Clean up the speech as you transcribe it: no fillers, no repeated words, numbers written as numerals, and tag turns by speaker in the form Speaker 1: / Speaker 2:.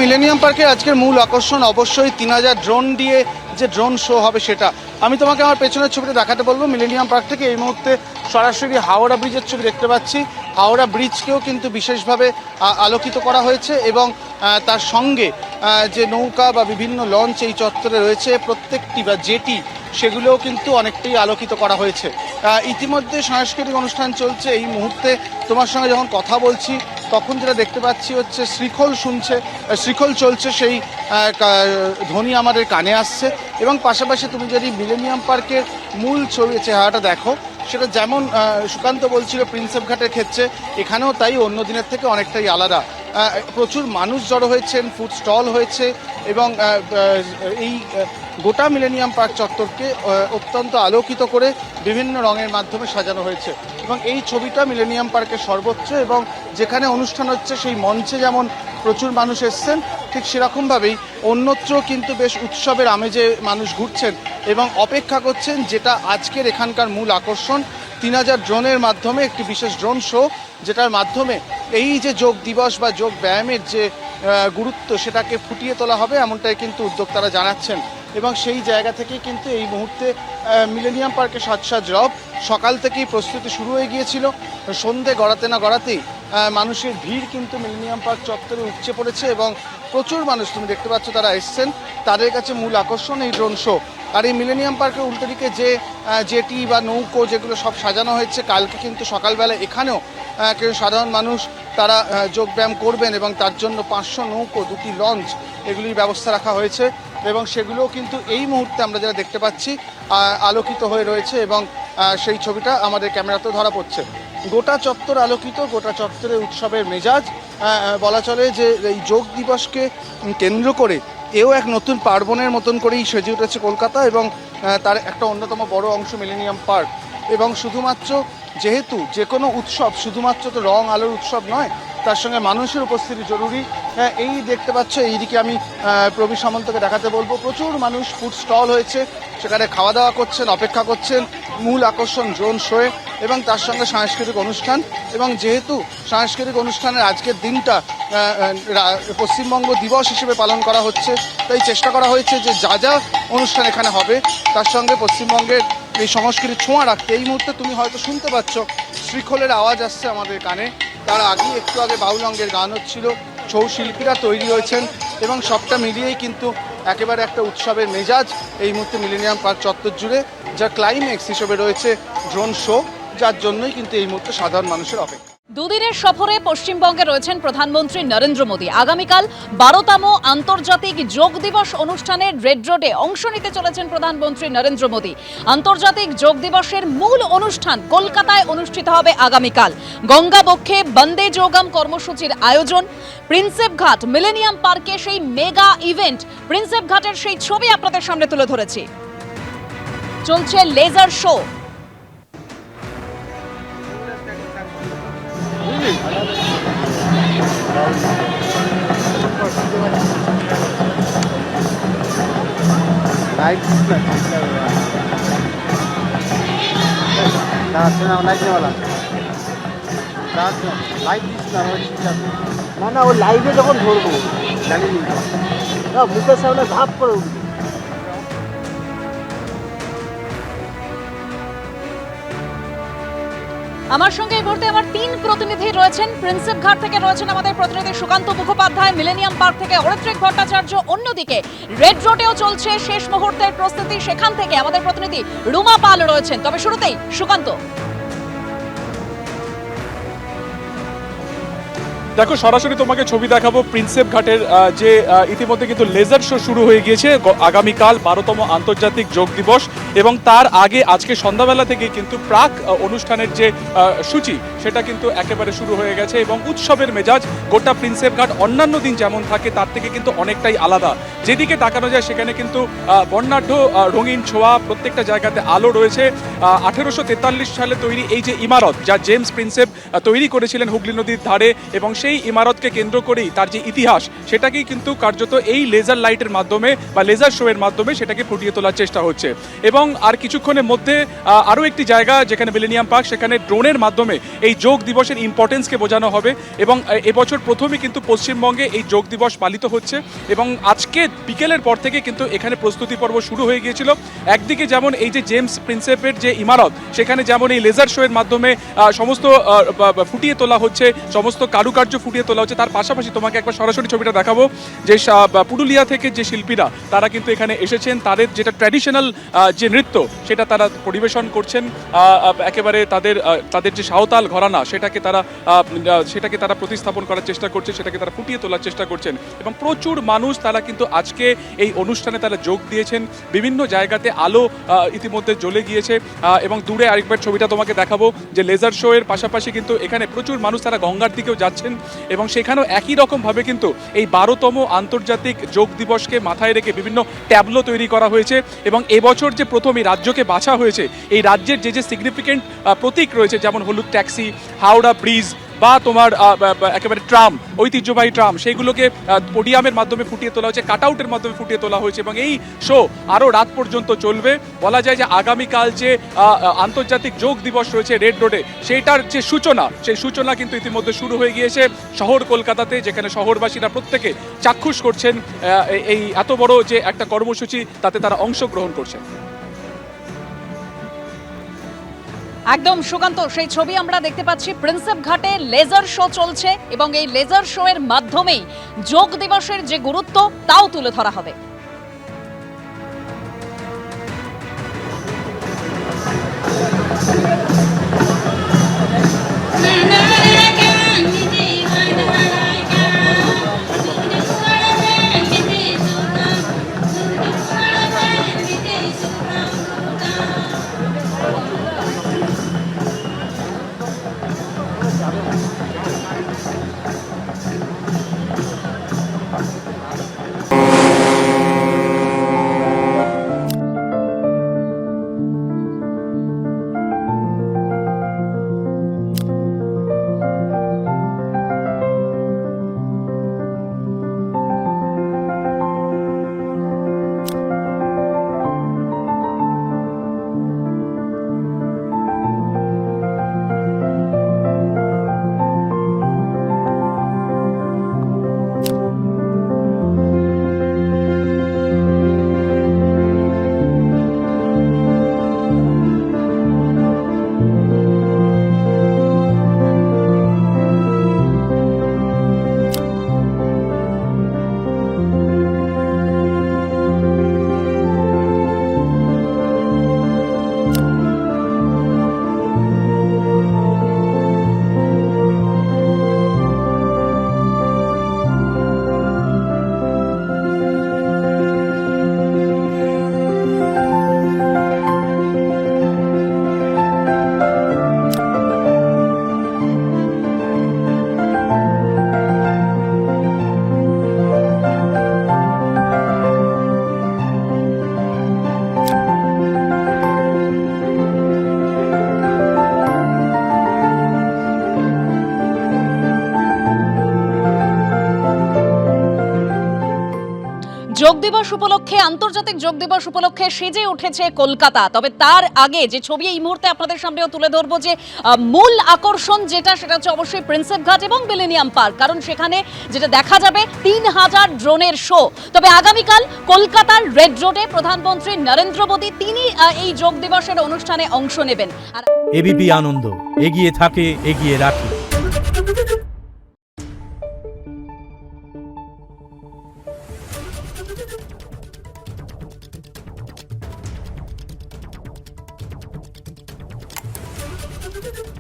Speaker 1: Millennium পার্কের আজকের মূল আকর্ষণ অবশ্যই 3000 ড্রোন দিয়ে যে ড্রোন শো হবে সেটা। আমি তোমাকে আমার পেছনের ছবিটা দেখাতে বলবো। মিলেনিয়াম পার্ক থেকে এই মুহূর্তে সরাসরি হাওড়া ব্রিজের ছবি দেখতে পাচ্ছি। হাওড়া ব্রিজকেও কিন্তু বিশেষভাবে আলোকিত করা হয়েছে এবং তার সঙ্গে যে নৌকা বা বিভিন্ন লঞ্চ এই চত্বরে রয়েছে প্রত্যেকটি বা জেটি সেগুলোও কিন্তু অনেকটাই আলোকিত করা হয়েছে। ইতিমধ্যে সাংস্কৃতিক অনুষ্ঠান চলছে। এই মুহূর্তে তোমার সঙ্গে যখন কথা বলছি তখন যেটা দেখতে পাচ্ছি হচ্ছে শ্রীখোল চলছে, সেই ধ্বনি আমাদের কানে আসছে। এবং পাশাপাশি তুমি যদি মিলেনিয়াম পার্কের মূল ছবি চেহারাটা দেখো, সেটা যেমন সুকান্ত বলছিল প্রিন্সেপ ঘাটের ক্ষেত্রে, এখানেও তাই অন্য দিনের থেকে অনেকটাই আলাদা। প্রচুর মানুষ জড়ো হয়েছেন, ফুড স্টল হয়েছে এবং এই গোটা মিলেনিয়াম পার্ক চত্বরকে অত্যন্ত আলোকিত করে বিভিন্ন রঙের মাধ্যমে সাজানো হয়েছে। এবং এই ছবিটা মিলেনিয়াম পার্কের সর্বোচ্চ, এবং যেখানে অনুষ্ঠান হচ্ছে সেই মঞ্চে যেমন প্রচুর মানুষ এসছেন, ঠিক সেরকমভাবেই অন্যত্র কিন্তু বেশ উৎসবের আমেজে মানুষ ঘুরছেন এবং অপেক্ষা করছেন যেটা আজকের এখানকার মূল আকর্ষণ, 3000 ড্রোনের মাধ্যমে একটি বিশেষ ড্রোন শো, যেটার মাধ্যমে এই যে যোগ দিবস বা যোগ ব্যায়ামের যে গুরুত্ব সেটাকে ফুটিয়ে তোলা হবে, এমনটাই কিন্তু উদ্যোক্তারা জানাচ্ছেন। এবং সেই জায়গা থেকেই কিন্তু এই মুহূর্তে মিলেনিয়াম পার্কে সাজ রব সকাল থেকেই প্রস্তুতি শুরু হয়ে গিয়েছিল। সন্ধে গড়াতে না গড়াতেই মানুষের ভিড় কিন্তু মিলেনিয়াম পার্ক চত্বরে উপচে পড়েছে এবং প্রচুর মানুষ তুমি দেখতে পাচ্ছ তারা এসছেন। তাদের কাছে মূল আকর্ষণ এই ড্রোন শো। আর এই মিলেনিয়াম পার্কের উল্টো দিকে যে জেটি বা নৌকো যেগুলো সব সাজানো হয়েছে, কালকে কিন্তু সকালবেলা এখানেও সাধারণ মানুষ তারা যোগব্যায়াম করবেন এবং তার জন্য 500 নৌকো, 2টি লঞ্চ এগুলির ব্যবস্থা রাখা হয়েছে এবং সেগুলোও কিন্তু এই মুহূর্তে আমরা যারা দেখতে পাচ্ছি আলোকিত হয়ে রয়েছে এবং সেই ছবিটা আমাদের ক্যামেরাতেও ধরা পড়ছে। গোটা চত্বর আলোকিত, গোটা চত্বরে উৎসবের মেজাজ। বলা চলে যে এই যোগ দিবসকে কেন্দ্র করে এও এক নতুন পার্বণের মতন করেই সেজে উঠেছে কলকাতা এবং তার একটা অন্যতম বড় অংশ মিলেনিয়াম পার্ক। এবং শুধুমাত্র যেহেতু যে কোনো উৎসব শুধুমাত্র তো রং আলোর উৎসব নয়, তার সঙ্গে মানুষের উপস্থিতি জরুরি। এই দেখতে পাচ্ছ, এইদিকে আমি প্রবীর সামন্তকে দেখাতে বলবো, প্রচুর মানুষ, ফুড স্টল হয়েছে, সেখানে খাওয়া দাওয়া করছেন, অপেক্ষা করছেন মূল আকর্ষণ ড্রোন শোয়ে এবং তার সঙ্গে সাংস্কৃতিক অনুষ্ঠান। এবং যেহেতু সাংস্কৃতিক অনুষ্ঠানের আজকের দিনটা পশ্চিমবঙ্গ দিবস হিসেবে পালন করা হচ্ছে, তাই চেষ্টা করা হয়েছে যে যা যা অনুষ্ঠান এখানে হবে তার সঙ্গে পশ্চিমবঙ্গের এই সংস্কৃতির ছোঁয়া রাখতে। এই মুহূর্তে তুমি হয়তো শুনতে পাচ্ছ শ্রীখোলের আওয়াজ আসছে আমাদের কানে। তার আগে একটু আগে বাউল অঙ্গের গান হচ্ছিল, ছৌ শিল্পীরা তৈরি হয়েছেন এবং সবটা মিলিয়েই কিন্তু একেবারে একটা উৎসবের মেজাজ এই মুহূর্তে মিলেনিয়াম পার্ক চত্বর জুড়ে, যার ক্লাইম্যাক্স হিসেবে রয়েছে ড্রোন শো, যার জন্যই কিন্তু এই মুহূর্তে সাধারণ মানুষের অপেক্ষা।
Speaker 2: দুদিনের সফরে পশ্চিমবঙ্গে রয়েছেন প্রধানমন্ত্রী নরেন্দ্র মোদী। আগামীকাল 12তম আন্তর্জাতিক যোগ দিবস অনুষ্ঠানের রেড রোডে অংশ নিতে চলেছেন প্রধানমন্ত্রী নরেন্দ্র মোদী। আন্তর্জাতিক যোগ দিবসের মূল অনুষ্ঠান কলকাতায় অনুষ্ঠিত হবে আগামীকাল। গঙ্গাবক্ষে বন্দে যোগম কর্মসূচির আয়োজন। প্রিন্সেপ ঘাট মিলেনিয়াম পার্কে সেই মেগা ইভেন্ট, প্রিন্সেপ ঘাটের সেই ছবি আপনাদের সামনে তুলে ধরেছি। চলছে লেজার শো।
Speaker 3: না না, ওই লাইভে যখন ধরবো জানি না, মুখের সামনে ভাব করে উঠবে।
Speaker 2: আমার সঙ্গে এই মুহূর্তে আমার 3 প্রতিনিধি রয়েছেন। প্রিন্সেপ ঘাট থেকে রয়েছেন আমাদের প্রতিনিধি সুকান্ত মুখোপাধ্যায়, মিলেনিয়াম পার্ক থেকে অরিত্রিক ভট্টাচার্য। অন্যদিকে রেড রোডেও চলছে শেষ মুহূর্তের প্রস্তুতি, সেখান থেকে আমাদের প্রতিনিধি রুমা পাল রয়েছেন। তবে শুরুতেই সুকান্ত।
Speaker 4: দেখো, সরাসরি তোমাকে ছবি দেখাবো প্রিন্সেপ ঘাটের, যে ইতিমধ্যে কিন্তু লেজার শো শুরু হয়ে গিয়েছে। আগামীকাল 12তম আন্তর্জাতিক যোগ দিবস এবং তার আগে আজকে সন্ধ্যাবেলা থেকে কিন্তু প্রাক অনুষ্ঠানের যে সূচি সেটা কিন্তু একেবারে শুরু হয়ে গেছে এবং উৎসবের মেজাজ গোটা প্রিন্সেপ ঘাট অন্যান্য দিন যেমন থাকে তার থেকে কিন্তু অনেকটাই আলাদা। যেদিকে তাকানো যায় সেখানে কিন্তু বর্ণাঢ্য রঙিন ছোঁয়া, প্রত্যেকটা জায়গাতে আলো রয়েছে। 1843 সালে তৈরি এই যে ইমারত, যা জেমস প্রিন্সেপ তৈরি করেছিলেন হুগলি নদীর ধারে, এবং সেই ইমারতকে কেন্দ্র করেই তার যে ইতিহাস সেটাকেই কিন্তু কার্যত এই লেজার লাইটের মাধ্যমে বা লেজার শো এর মাধ্যমে সেটাকে ফুটিয়ে তোলার চেষ্টা হচ্ছে। এবং আর কিছুক্ষণের মধ্যে আরও একটি জায়গা যেখানে মিলেনিয়াম পার্ক, সেখানে ড্রোনের মাধ্যমে এই যোগ দিবসের ইম্পর্টেন্সকে বোঝানো হবে। এবং এবছর প্রথমে কিন্তু পশ্চিমবঙ্গে এই যোগ দিবস পালিত হচ্ছে এবং আজকে বিকেলের পর থেকে কিন্তু এখানে প্রস্তুতি পর্ব শুরু হয়ে গিয়েছিল। একদিকে যেমন এই যে জেমস প্রিন্সেপের যে ইমারত, সেখানে যেমন এই লেজার শো এর মাধ্যমে সমস্ত ফুটিয়ে তোলা হচ্ছে, সমস্ত কারুকার্য ফুটিয়ে তোলা হচ্ছে, তার পাশাপাশি তোমাকে একবার সরাসরি ছবিটা দেখাবো যে পুরুলিয়া থেকে যে শিল্পীরা তারা কিন্তু এখানে এসেছেন, তাদের যেটা ট্র্যাডিশনাল যে নৃত্য সেটা তারা পরিবেশন করছেন। একেবারে তাদের যে সাঁওতাল ঘরানা সেটাকে তারা প্রতিস্থাপন করার চেষ্টা করছে, সেটাকে তারা ফুটিয়ে তোলার চেষ্টা করছেন। এবং প্রচুর মানুষ তারা কিন্তু আজকে এই অনুষ্ঠানে তারা যোগ দিয়েছেন। বিভিন্ন জায়গাতে আলো ইতিমধ্যে জ্বলে গিয়েছে এবং দূরে আরেকবার ছবিটা তোমাকে দেখাবো যে লেজার শো এর পাশাপাশি কিন্তু এখানে প্রচুর মানুষ তারা গঙ্গার দিকেও যাচ্ছেন এবং সেখানেও একই রকমভাবে কিন্তু এই 12তম আন্তর্জাতিক যোগ দিবসকে মাথায় রেখে বিভিন্ন ট্যাবলো তৈরি করা হয়েছে। এবং এবছর যে প্রথম এই রাজ্যকে বাছা হয়েছে, এই রাজ্যের যে সিগনিফিকেন্ট প্রতীক রয়েছে, যেমন হলুদ ট্যাক্সি, হাওড়া ব্রিজ বা তোমার একেবারে ট্রাম, ঐতিহ্যবাহী ট্রাম, সেইগুলোকে পোডিয়ামের মাধ্যমে ফুটিয়ে তোলা হয়েছে, কাটআউটের মাধ্যমে ফুটিয়ে তোলা হয়েছে। এবং এই শো আরও রাত পর্যন্ত চলবে। বলা যায় যে আগামীকাল যে আন্তর্জাতিক যোগ দিবস রয়েছে রেড রোডে, সেইটার যে সেই সূচনা কিন্তু ইতিমধ্যে শুরু হয়ে গিয়েছে শহর কলকাতাতে, যেখানে শহরবাসীরা প্রত্যেকে চাক্ষুষ করছেন এই এত বড় যে একটা কর্মসূচি, তাতে তারা অংশগ্রহণ করছেন।
Speaker 2: একদম সুকান্ত, সেই ছবি আমরা দেখতে পাচ্ছি। প্রিন্সেপ ঘাটে লেজার শো চলছে এবং এই লেজার শো এর মাধ্যমেই যোগ দিবসের যে গুরুত্ব তাও তুলে ধরা হবে। যোগ দিবস উপলক্ষে, আন্তর্জাতিক যোগ দিবস উপলক্ষে সেজে উঠেছে কলকাতা। তবে তার আগে যে ছবি এই মুহূর্তে আপনাদের সামনেও তুলে ধরবো, যে মূল আকর্ষণ সেটা হচ্ছে অবশ্যই প্রিন্সেপ ঘাট এবং মিলেনিয়াম পার্ক, কারণ সেখানে যেটা দেখা যাবে 3000 ড্রোনের শো। তবে আগামীকাল কলকাতার রেড রোডে প্রধানমন্ত্রী নরেন্দ্র মোদী তিনি এই যোগ দিবসের অনুষ্ঠানে অংশ নেবেন। আর
Speaker 5: এবিপি আনন্দ, এগিয়ে থাকে, এগিয়ে রাখে।
Speaker 6: Thank you.